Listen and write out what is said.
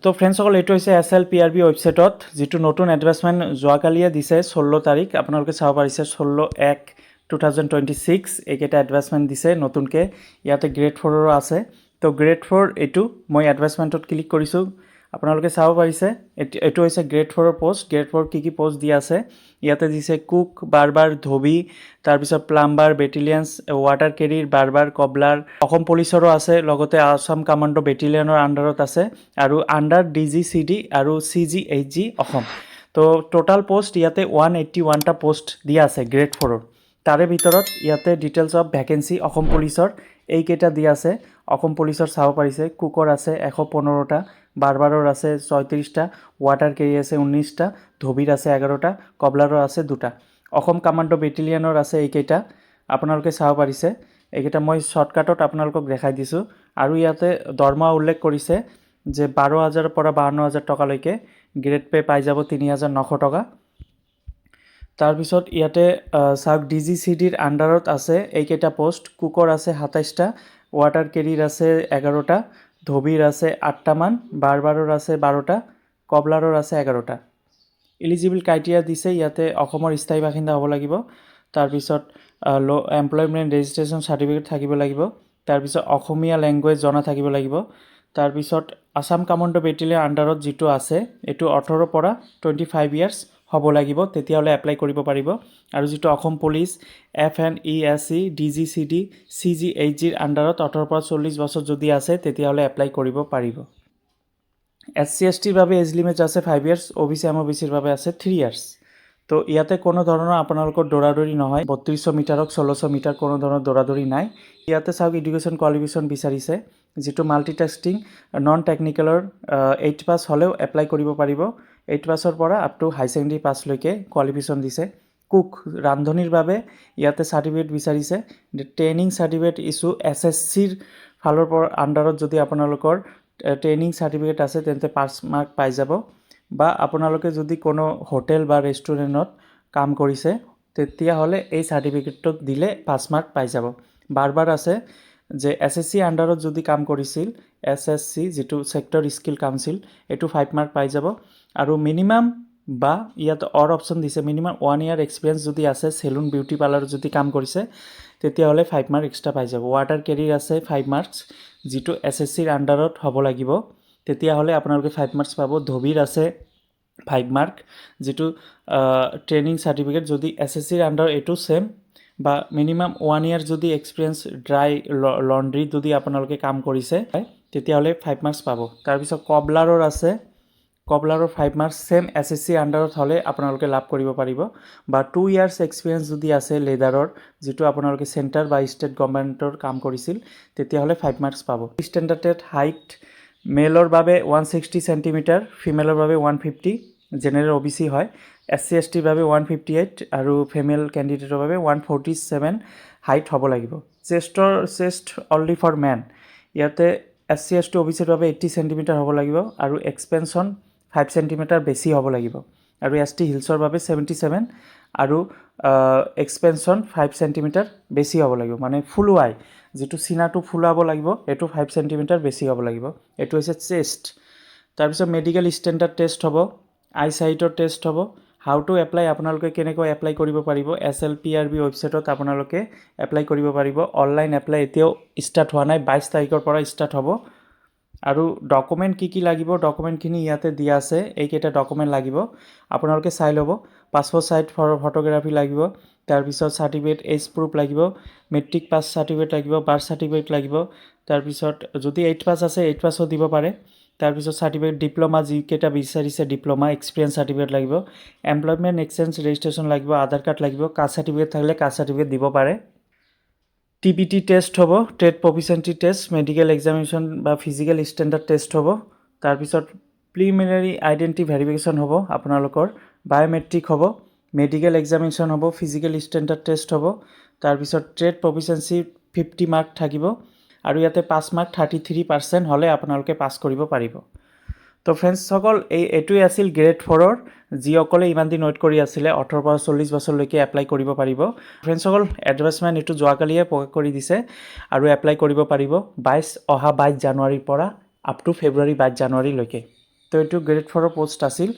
তো ফ্ৰেণ্ডসকল এইটো হৈছে SLPRB ৱেবছাইটত যিটো নতুন এডভাৰ্টাইজমেণ্ট যোৱাকালিয়ে দিছে 16 তাৰিখ আপোনালোকে চাব পাৰিছে 16/1/2026 এইকেইটা এডভাৰ্টাইজমেণ্ট দিছে নতুনকৈ ইয়াতে গ্ৰেড 4ৰো আছে তো গ্ৰেড 4 এইটো মই এডভাৰ্টাইজমেণ্টত ক্লিক কৰিছোঁ আপোনালোকে চাব পাৰিছে এইটো হৈছে গ্ৰেড 4ৰ পোষ্ট গ্ৰেড 4 কি পোষ্ট দি আছে ইয়াতে দিছে কুক বাৰবাৰ ধোবি তাৰপিছত প্লাম্বাৰ বেটেলিয়ানছ ৱাটাৰ কেৰিৰ বাৰবাৰ কবলাৰ অসম পুলিচৰো আছে লগতে আসাম কামাণ্ডো বেটেলিয়নৰ আণ্ডাৰত আছে আৰু আণ্ডাৰ DGCD আৰু CGHG অসম তো টোটাল পোষ্ট ইয়াতে 181টা পোষ্ট দিয়া আছে গ্ৰেড 4ৰ তাৰে ভিতৰত ইয়াতে ডিটেইলছ অফ ভ্যাকেন্সি অসম পুলিচৰ এইকেইটা দিয়া আছে অসম পুলিচৰ চাব পাৰিছে কুকৰ আছে 115টা বাৰবাৰৰ আছে 36টা ৱাটাৰ কেৰি আছে 19টা ধোবিৰ আছে 11টা কবলাৰৰ আছে 2টা অসম কামাণ্ডো বেটেলিয়নৰ আছে এইকেইটা আপোনালোকে চাব পাৰিছে এইকেইটা মই শৰ্টকাটত আপোনালোকক দেখাই দিছোঁ আৰু ইয়াতে দৰমহা উল্লেখ কৰিছে যে 12,000 পৰা 52,000 টকালৈকে গ্ৰেড পে পাই যাব 3,900 টকা তাৰপিছত ইয়াতে চাওক DGCDৰ আণ্ডাৰত আছে এইকেইটা পোষ্ট কুকৰ আছে 27টা ৱাটাৰ কেৰিৰ আছে 11টা ধোবিৰ আছে 8টা মান বাৰবাৰৰ আছে 12টা কবলাৰৰ আছে 11টা এলিজিবল ক্ৰাইটেৰিয়া দিছে ইয়াতে অসমৰ স্থায়ী বাসিন্দা হ'ব লাগিব তাৰপিছত এমপ্লয়মেণ্ট ৰেজিষ্ট্ৰেশ্যন চাৰ্টিফিকেট থাকিব লাগিব তাৰপিছত অসমীয়া লেংগুৱেজ জনা থাকিব লাগিব তাৰপিছত আসাম কামাণ্ডো বেটেলিয়ন আণ্ডাৰত যিটো আছে এইটো 18 পৰা 25 ইয়াৰ্ছ হ'ব লাগিব তেতিয়াহ'লে এপ্লাই কৰিব পাৰিব আৰু যিটো অসম পুলিচ FNESC DGCD CGHGৰ আণ্ডাৰত 18 পৰা 40 বছৰ যদি আছে তেতিয়াহ'লে এপ্লাই কৰিব পাৰিব SC STৰ বাবে এজ লিমিট আছে 5 ইয়াৰ্ছ OBC MOBCৰ বাবে আছে 3 ইয়াৰ্ছ তো ইয়াতে কোনো ধৰণৰ আপোনালোকৰ দৌৰাদৌৰি নহয় 3200 মিটাৰক 1600 মিটাৰ কোনো ধৰণৰ দৌৰাদৌৰি নাই ইয়াতে চাওক এডুকেশ্যন কোৱালিফিকেশ্যন বিচাৰিছে যিটো মাল্টিটাস্কিং নন টেকনিকেলৰ 8 পাছ হ'লেও এপ্লাই কৰিব পাৰিব 8 পাছৰ পৰা আপ টু হাই ছেকেণ্ডেৰী পাছলৈকে কোৱালিফিকেশ্যন দিছে কুক ৰান্ধনিৰ বাবে ইয়াতে চাৰ্টিফিকেট বিচাৰিছে ট্ৰেইনিং চাৰ্টিফিকেট ইছ্যু SSCৰ ফালৰ পৰা আণ্ডাৰত যদি আপোনালোকৰ ট্ৰেইনিং চাৰ্টিফিকেট আছে তেন্তে 5 মাৰ্ক পাই যাব বা আপোনালোকে যদি কোনো হোটেল বা ৰেষ্টুৰেণ্টত কাম কৰিছে তেতিয়াহ'লে এই চাৰ্টিফিকেটটো দিলে 5 মাৰ্ক পাই যাব বাৰবাৰ আছে যে SSC আণ্ডাৰত যদি কাম কৰিছিল SSC যিটো ছেক্টৰ স্কিল কাউন্সিল এইটো 5 মাৰ্ক পাই যাব আৰু মিনিমাম বা ইয়াত অৰ অপশ্যন দিছে মিনিমাম 1 ইয়াৰ এক্সপিৰিয়েঞ্চ যদি আছে চেলুন বিউটি পাৰ্লাৰত যদি কাম কৰিছে তেতিয়াহ'লে 5 মাৰ্ক এক্সট্ৰা পাই যাব ৱাটাৰ কেৰিৰ আছে 5 মাৰ্কছ যিটো SSCৰ আণ্ডাৰত হ'ব লাগিব তেতিয়াহ'লে আপোনালোকে 5 মাৰ্কছ পাব ধোবিৰ আছে 5 মাৰ্ক যিটো ট্ৰেইনিং চাৰ্টিফিকেট যদি SSCৰ আণ্ডাৰ এইটো সেম বা মিনিমাম 1 ইয়াৰ যদি এক্সপিৰিয়েঞ্চ ড্ৰাই লণ্ড্ৰি যদি আপোনালোকে কাম কৰিছে তেতিয়াহ'লে 5 মাৰ্কছ পাব তাৰপিছত কবলাৰৰ আছে কবলাৰৰ 5 মাৰ্কছ সেম SSC আণ্ডাৰত হ'লে আপোনালোকে লাভ কৰিব পাৰিব বা 2 ইয়াৰ্ছ এক্সপিৰিয়েঞ্চ যদি আছে লেডাৰৰ যিটো আপোনালোকে চেণ্টাৰ বা ষ্টেট গভৰ্ণমেণ্টৰ কাম কৰিছিল তেতিয়াহ'লে 5 মাৰ্কছ পাব ষ্টেণ্ডাৰ্ড হাইট মেলৰ বাবে 160 চেণ্টিমিটাৰ ফিমেলৰ বাবে 150 জেনেৰেল OBC হয় SC STৰ বাবে 158 আৰু ফিমেল কেণ্ডিডেটৰ বাবে 147 হাইট হ'ব লাগিব চেষ্ট অনলি ফৰ মেন ইয়াতে SC ST OBCৰ বাবে 80 চেণ্টিমিটাৰ হ'ব লাগিব আৰু এক্সপেনশ্যন 5 চেণ্টিমিটাৰ বেছি হ'ব লাগিব আৰু ST হিলছৰ বাবে 77 আৰু এক্সপেনশ্যন 5 চেণ্টিমিটাৰ বেছি হ'ব লাগিব মানে ফুলুৱাই যিটো চিনাটো ফুলাব লাগিব এইটো 5 চেণ্টিমিটাৰ বেছি হ'ব লাগিব এইটো হৈছে চেষ্ট তাৰপিছত মেডিকেল ষ্টেণ্ডাৰ্ড টেষ্ট হ'ব আই চাইটৰ টেষ্ট হ'ব হাউ টু এপ্লাই আপোনালোকে কেনেকৈ এপ্লাই কৰিব পাৰিব SLPRB ৱেবছাইটত আপোনালোকে এপ্লাই কৰিব পাৰিব অনলাইন এপ্লাই এতিয়াও ষ্টাৰ্ট হোৱা নাই 22 তাৰিখৰ পৰা ষ্টাৰ্ট হ'ব আৰু ডকুমেণ্ট কি লাগিব ডকুমেণ্টখিনি ইয়াতে দিয়া আছে এইকেইটা ডকুমেণ্ট লাগিব আপোনালোকে চাই ল'ব পাছপোৰ্ট সাইজ ফটোগ্ৰাফি লাগিব তাৰপিছত চাৰ্টিফিকেট এজ প্ৰুফ লাগিব মেট্ৰিক পাছ চাৰ্টিফিকেট লাগিব বাৰ্থ চাৰ্টিফিকেট লাগিব তাৰপিছত যদি 8 পাছ আছে 8 পাছো দিব পাৰে তাৰপিছত চাৰ্টিফিকেট ডিপ্ল'মা যিকেইটা বিচাৰিছে ডিপ্ল'মা এক্সপিৰিয়েঞ্চ চাৰ্টিফিকেট লাগিব এমপ্লয়মেণ্ট এক্সচেঞ্জ ৰেজিষ্ট্ৰেশ্যন লাগিব আধাৰ কাৰ্ড লাগিব কাষ্ট চাৰ্টিফিকেট থাকিলে কাষ্ট চাৰ্টিফিকেট দিব পাৰে TPT টেষ্ট হ'ব trade proficiency test medical examination বা ফিজিকেল ষ্টেণ্ডাৰ্ড টেষ্ট হ'ব তাৰপিছত প্ৰিলিমিনাৰী আইডেণ্টি ভেৰিফিকেশ্যন হ'ব আপোনালোকৰ বায়'মেট্ৰিক হ'ব মেডিকেল এক্সামিনেশ্যন হ'ব ফিজিকেল ষ্টেণ্ডাৰ্ড টেষ্ট হ'ব তাৰপিছত ট্ৰেড প্ৰফিচিয়েঞ্চি 50 মাৰ্ক থাকিব আৰু ইয়াতে 5 মাৰ্ক 33% হ'লে আপোনালোকে পাছ কৰিব পাৰিব তো ফ্ৰেণ্ডসকল এইটোৱে আছিল গ্ৰেড 4ৰ যিসকলে ইমান দিন ৱেইট কৰি আছিলে 18 পৰা 40 বছৰলৈকে এপ্লাই কৰিব পাৰিব ফ্ৰেণ্ডসকল এডভাৰ্টাইজমেণ্ট এইটো যোৱাকালিয়ে প্ৰকাশ কৰি দিছে আৰু এপ্লাই কৰিব পাৰিব অহা 22 জানুৱাৰীৰ পৰা আপ টু ফেব্ৰুৱাৰী 22 জানুৱাৰীলৈকে তো এইটো গ্ৰেড 4 পোষ্ট আছিল